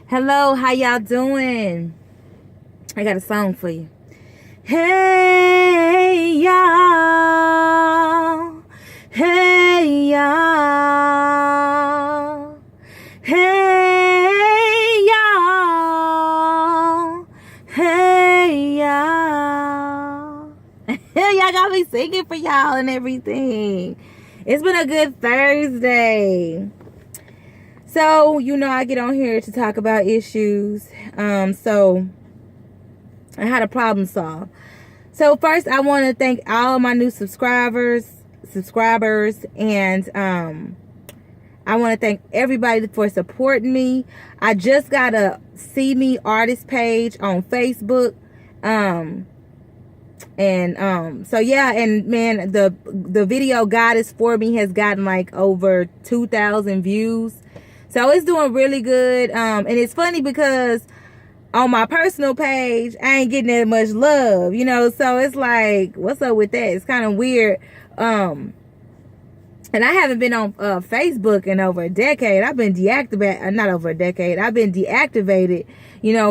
Hello, how y'all doing? I got a song for you. Hey y'all, hey y'all, hey y'all, hey y'all. Y'all got me singing for y'all and everything. It's been a good Thursday. So, I get on here to talk about issues. So I had a problem solved. So first, I want to thank all my new subscribers, and I want to thank everybody for supporting me. I just got a See Me Artist page on Facebook. So yeah, and man, the video God Is For Me has gotten like over 2,000 views. So it's doing really good. And it's funny because on my personal page, I ain't getting that much love, so it's like, what's up with that? It's kind of weird. And I haven't been on Facebook in over a decade. I've been not over a decade. I've been deactivated,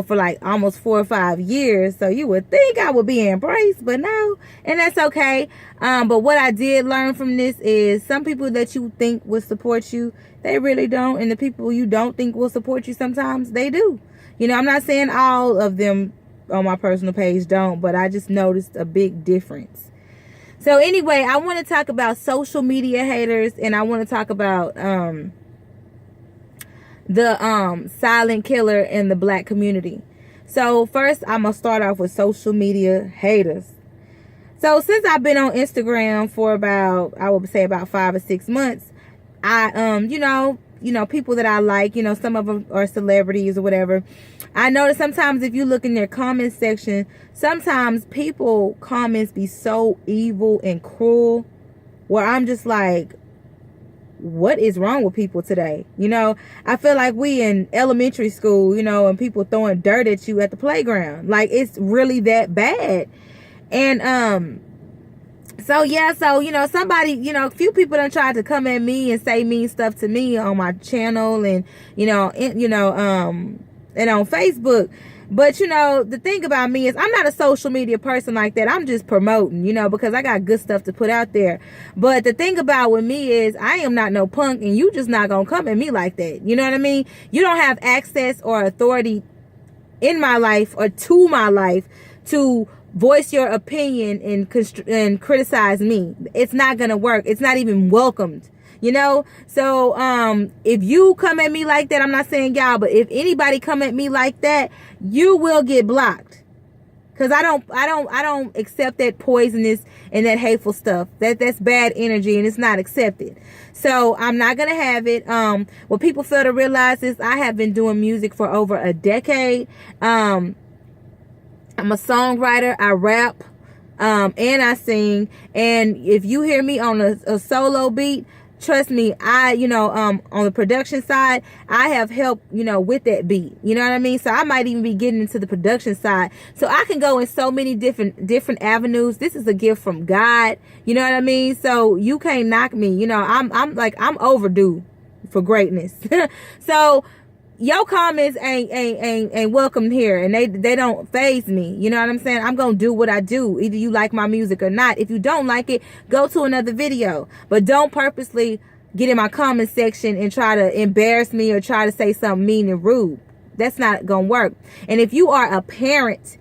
for like almost 4 or 5 years. So you would think I would be embraced, but no, and that's okay. But what I did learn from this is some people that you think will support you, they really don't. And the people you don't think will support you, sometimes they do. I'm not saying all of them on my personal page don't, but I just noticed a big difference. So anyway, I want to talk about social media haters, and I want to talk about the silent killer in the black community. So first, I'm going to start off with social media haters. So since I've been on Instagram for about 5 or 6 months, I people that I like, some of them are celebrities or whatever. I notice sometimes if you look in their comment section, sometimes people comments be so evil and cruel where I'm just like, what is wrong with people today? I feel like we in elementary school, and people throwing dirt at you at the playground. Like, it's really that bad. And, somebody, a few people done tried to come at me and say mean stuff to me on my channel and, and on Facebook. But, the thing about me is I'm not a social media person like that. I'm just promoting, because I got good stuff to put out there. But the thing about with me is I am not no punk, and you just not going to come at me like that. You know what I mean? You don't have access or authority in my life or to my life to voice your opinion and criticize me. It's not gonna work. It's not even welcomed, so if you come at me like that, I'm not saying y'all, but if anybody come at me like that, you will get blocked, because I don't accept that poisonous and that hateful stuff. That's bad energy, and it's not accepted. So I'm not gonna have it. What people fail to realize is I have been doing music for over a decade. I'm a songwriter, I rap, and I sing. And if you hear me on a solo beat, trust me, I, on the production side, I have helped, with that beat. You know what I mean? So I might even be getting into the production side. So I can go in so many different avenues. This is a gift from God. You know what I mean? So you can't knock me. I'm overdue for greatness. So your comments ain't welcome here, and they don't faze me. You know what I'm saying? I'm gonna do what I do, either you like my music or not. If you don't like it, go to another video, but don't purposely get in my comment section and try to embarrass me or try to say something mean and rude. That's not gonna work. And if you are a parent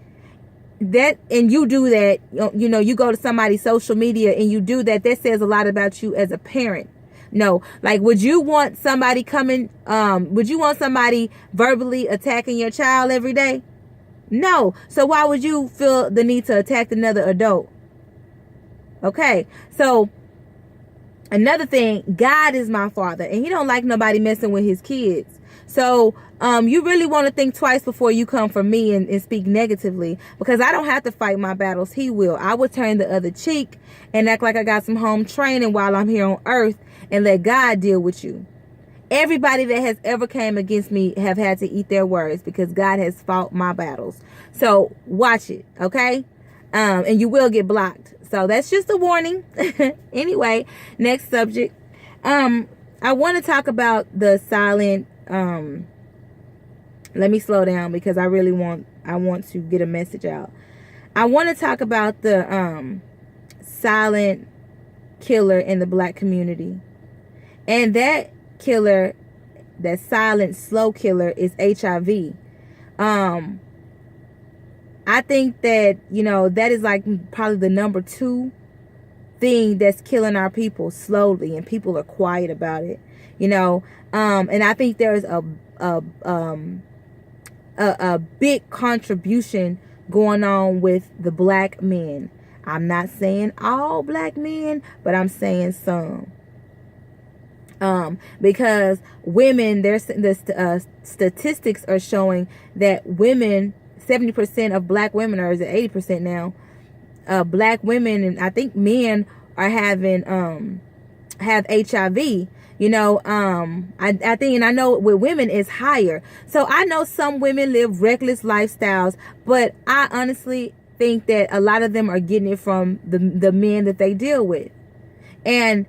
and you do that, you go to somebody's social media and you do that, that says a lot about you as a parent. No, like, would you want somebody verbally attacking your child every day? No. So why would you feel the need to attack another adult? Okay. So another thing, God is my father, and he don't like nobody messing with his kids. So you really want to think twice before you come for me and speak negatively, because I don't have to fight my battles. He will. I will turn the other cheek and act like I got some home training while I'm here on earth and let God deal with you. Everybody that has ever came against me have had to eat their words, because God has fought my battles. So watch it, okay? And you will get blocked. So that's just a warning. Anyway, next subject. I want to talk about the silent Let me slow down because I want to get a message out. I want to talk about the silent killer in the black community. And that killer, that silent slow killer, is HIV. I think that, that is like probably the number 2 thing that's killing our people slowly, and people are quiet about it. And I think there's a big contribution going on with the black men. I'm not saying all black men, but I'm saying some. Because women, the statistics are showing that women, 70% of black women, or is it 80% now? Black women, and I think men are have HIV. I think, and I know with women it's higher. So I know some women live reckless lifestyles, but I honestly think that a lot of them are getting it from the men that they deal with. And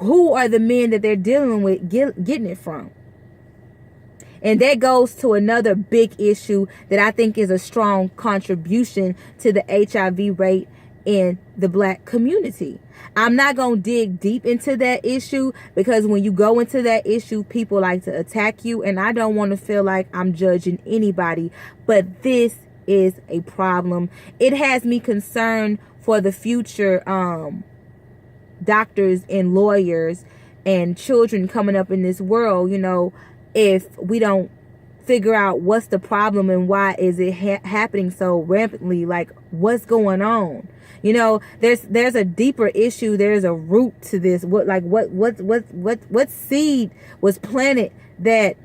who are the men that they're dealing with getting it from? And that goes to another big issue that I think is a strong contribution to the HIV rate in the black community. I'm not going to dig deep into that issue, because when you go into that issue, people like to attack you, and I don't want to feel like I'm judging anybody, but this is a problem. It has me concerned for the future doctors and lawyers and children coming up in this world. If we don't figure out what's the problem and why is it happening so rampantly, like what's going on. There's a deeper issue. There's a root to this. What seed was planted that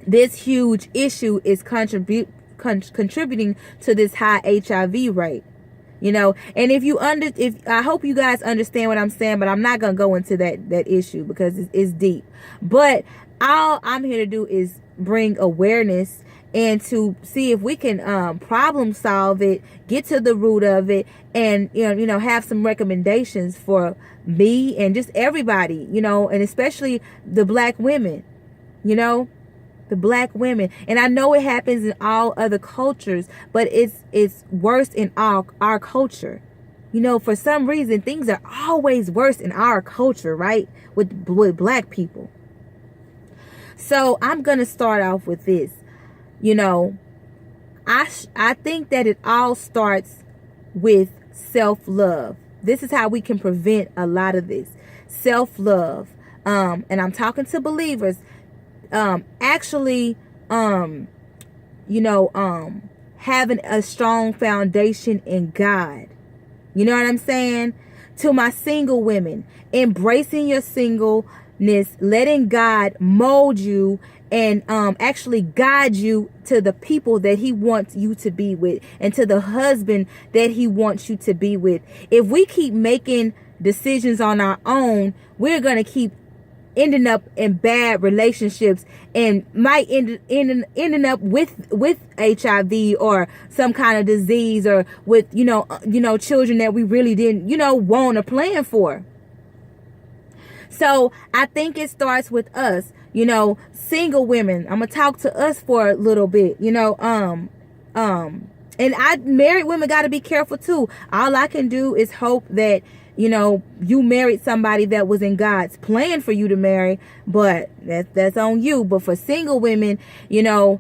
this huge issue is contributing to this high HIV rate? And if I hope you guys understand what I'm saying, but I'm not gonna go into that issue because it's deep. But all I'm here to do is bring awareness and to see if we can problem solve it, get to the root of it, and have some recommendations for me and just everybody, and especially the black women, the black women. And I know it happens in all other cultures, but it's worse in our culture. For some reason things are always worse in our culture, right? With black people. So I'm gonna start off with this. I think that it all starts with self-love. This is how we can prevent a lot of this. Self-love. And I'm talking to believers. Having a strong foundation in God. You know what I'm saying? To my single women, embracing your singleness, letting God mold you and actually guide you to the people that he wants you to be with, and to the husband that he wants you to be with. If we keep making decisions on our own, we're going to keep ending up in bad relationships, and might ending up with HIV or some kind of disease, or with children that we really didn't want or plan for. So I think it starts with us, single women. I'm gonna talk to us for a little bit, and married women got to be careful too. All I can do is hope that you married somebody that was in God's plan for you to marry, but that's on you. But for single women, and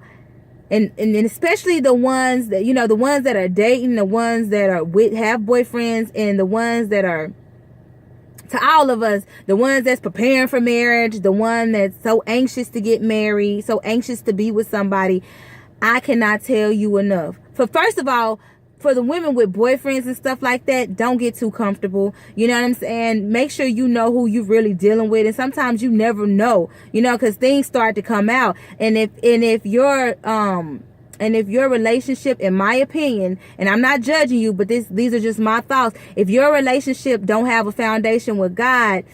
especially the ones that the ones that are dating, the ones that are have boyfriends, and the ones that are, to all of us, the ones that's preparing for marriage, the one that's so anxious to get married, so anxious to be with somebody, I cannot tell you enough. First of all, for the women with boyfriends and stuff like that, don't get too comfortable. You know what I'm saying? Make sure you know who you're really dealing with. And sometimes you never know, because things start to come out. And if your relationship, in my opinion, and I'm not judging you, but these are just my thoughts. If your relationship don't have a foundation with God,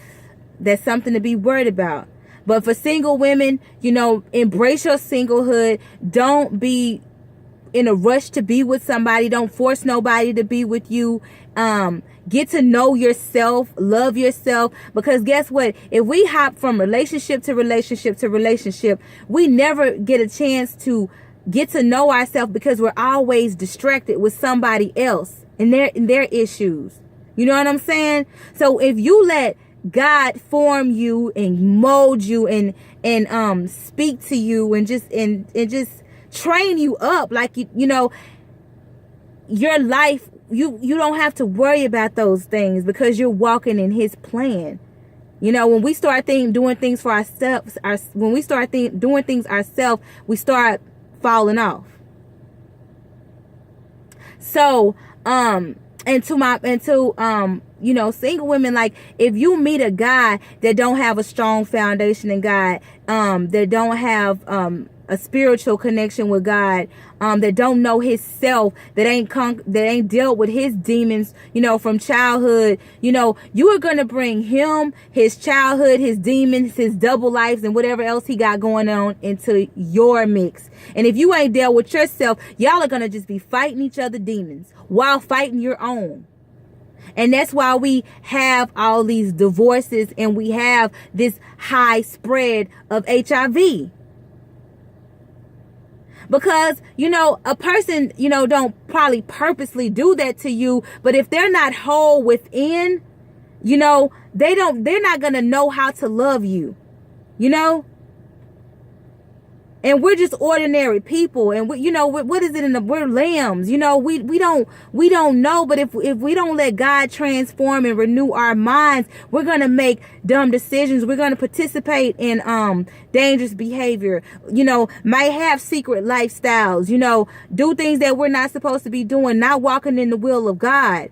that's something to be worried about. But for single women, embrace your singlehood. Don't be in a rush to be with somebody. Don't force nobody to be with you. get to know yourself, love yourself. Because guess what? If we hop from relationship to relationship to relationship, we never get a chance to get to know ourselves, because we're always distracted with somebody else and their issues. You know what I'm saying? So if you let God form you and mold you and speak to you and just train you up, like you know, your life, you don't have to worry about those things, because you're walking in his plan. You know, when we start doing things for ourselves, when we start doing things ourselves, we start falling off. So, you know, single women, like, if you meet a guy that don't have a strong foundation in God, that don't have a spiritual connection with God, that don't know his self, that ain't dealt with his demons, you know, from childhood, you know, you are gonna bring him, his childhood, his demons, his double lives, and whatever else he got going on into your mix. And if you ain't dealt with yourself, y'all are gonna just be fighting each other demons while fighting your own. And that's why we have all these divorces, and we have this high spread of HIV. Because, you know, a person, you know, don't probably purposely do that to you, but if they're not whole within, you know, they're not going to know how to love you, you know? And we're just ordinary people, and we, you know, what is it we're lambs, you know, we don't know. But if we don't let God transform and renew our minds, we're going to make dumb decisions. We're going to participate in dangerous behavior, you know, might have secret lifestyles, you know, do things that we're not supposed to be doing, not walking in the will of God.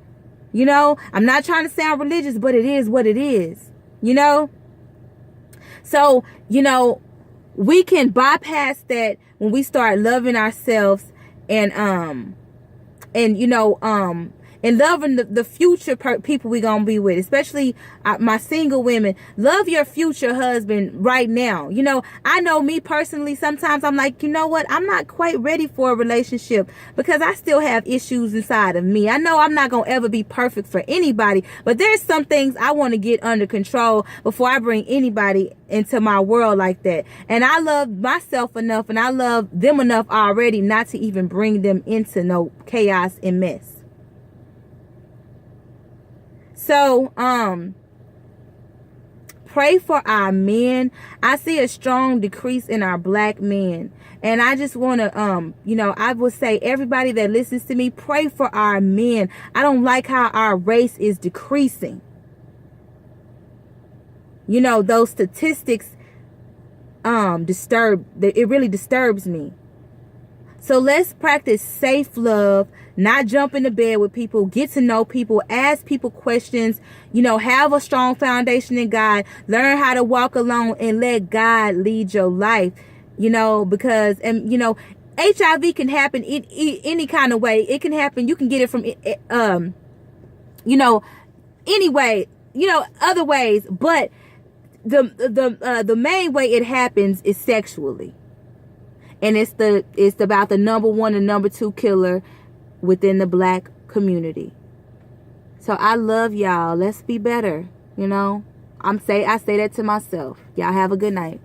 You know, I'm not trying to sound religious, but it is what it is, you know? So, you know, we can bypass that when we start loving ourselves and you know, and loving the future people we gonna be with, especially my single women. Love your future husband right now. You know, I know me personally, sometimes I'm like, you know what, I'm not quite ready for a relationship, because I still have issues inside of me. I know I'm not gonna ever be perfect for anybody, but there's some things I want to get under control before I bring anybody into my world like that. And I love myself enough, and I love them enough already not to even bring them into no chaos and mess. So, pray for our men. I see a strong decrease in our black men. And I just want to, you know, I would say, everybody that listens to me, pray for our men. I don't like how our race is decreasing. You know, those statistics, it really disturbs me. So let's practice safe love, not jump into bed with people, get to know people, ask people questions, you know, have a strong foundation in God, learn how to walk alone, and let God lead your life, you know, because, and you know, HIV can happen in any kind of way. It can happen. You can get it from, you know, anyway, you know, other ways, but the main way it happens is sexually. And it's about the number one and number two killer within the black community. So I love y'all. Let's be better. You know, I say that to myself. Y'all have a good night.